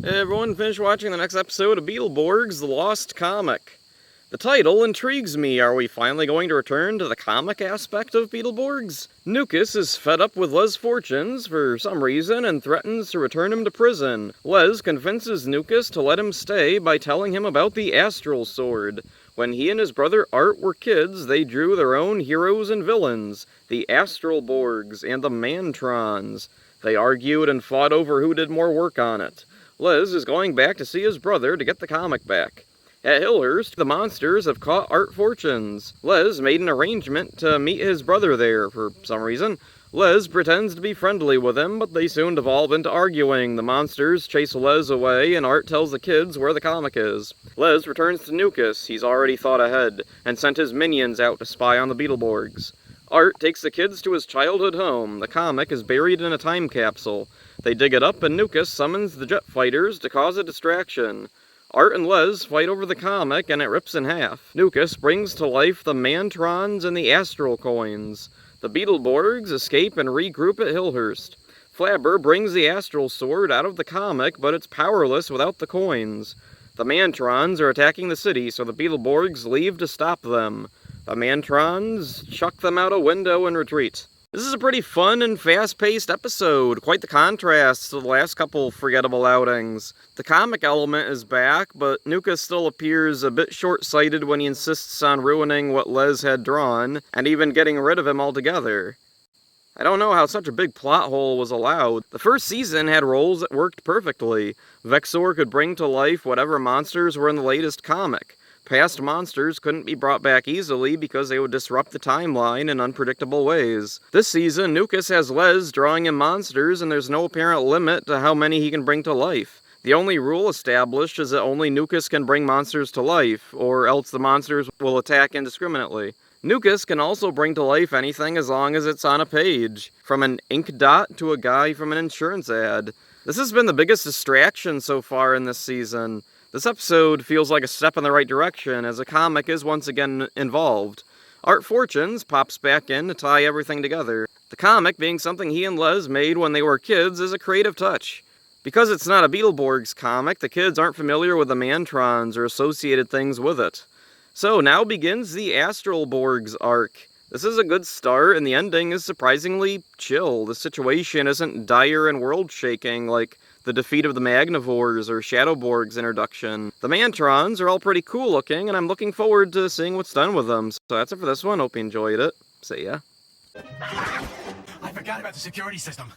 Hey everyone, finished watching the next episode of Beetleborgs, The Lost Comic. The title intrigues me. Are we finally going to return to the comic aspect of Beetleborgs? Nukas is fed up with Les' fortunes for some reason and threatens to return him to prison. Les convinces Nukas to let him stay by telling him about the Astral Sword. When he and his brother Art were kids, they drew their own heroes and villains, the Astralborgs and the Mantrons. They argued and fought over who did more work on it. Les is going back to see his brother to get the comic back. At Hillhurst, the monsters have caught Art Fortunes. Les made an arrangement to meet his brother there for some reason. Les pretends to be friendly with him, but they soon devolve into arguing. The monsters chase Les away, and Art tells the kids where the comic is. Les returns to Nukas. He's already thought ahead, and sent his minions out to spy on the Beetleborgs. Art takes the kids to his childhood home. The comic is buried in a time capsule. They dig it up, and Nukas summons the jet fighters to cause a distraction. Art and Les fight over the comic, and it rips in half. Nukas brings to life the Mantrons and the Astral Coins. The Beetleborgs escape and regroup at Hillhurst. Flabber brings the Astral Sword out of the comic, but it's powerless without the coins. The Mantrons are attacking the city, so the Beetleborgs leave to stop them. The Mantrons chuck them out a window and retreat. This is a pretty fun and fast-paced episode, quite the contrast to the last couple forgettable outings. The comic element is back, but Nukas still appears a bit short-sighted when he insists on ruining what Les had drawn, and even getting rid of him altogether. I don't know how such a big plot hole was allowed. The first season had roles that worked perfectly. Vexor could bring to life whatever monsters were in the latest comic. Past monsters couldn't be brought back easily because they would disrupt the timeline in unpredictable ways. This season, Nukas has Les drawing him monsters, and there's no apparent limit to how many he can bring to life. The only rule established is that only Nukas can bring monsters to life, or else the monsters will attack indiscriminately. Nukas can also bring to life anything as long as it's on a page, from an ink dot to a guy from an insurance ad. This has been the biggest distraction so far in this season. This episode feels like a step in the right direction, as a comic is once again involved. Art Fortunes pops back in to tie everything together. The comic being something he and Les made when they were kids is a creative touch. Because it's not a Beetleborgs comic, the kids aren't familiar with the Mantrons or associated things with it. So now begins the Astralborgs arc. This is a good start, and the ending is surprisingly chill. The situation isn't dire and world-shaking like the defeat of the Magnivores or Shadowborg's introduction. The Mantrons are all pretty cool looking, and I'm looking forward to seeing what's done with them. So that's it for this one. Hope you enjoyed it. See ya. I forgot about the security system.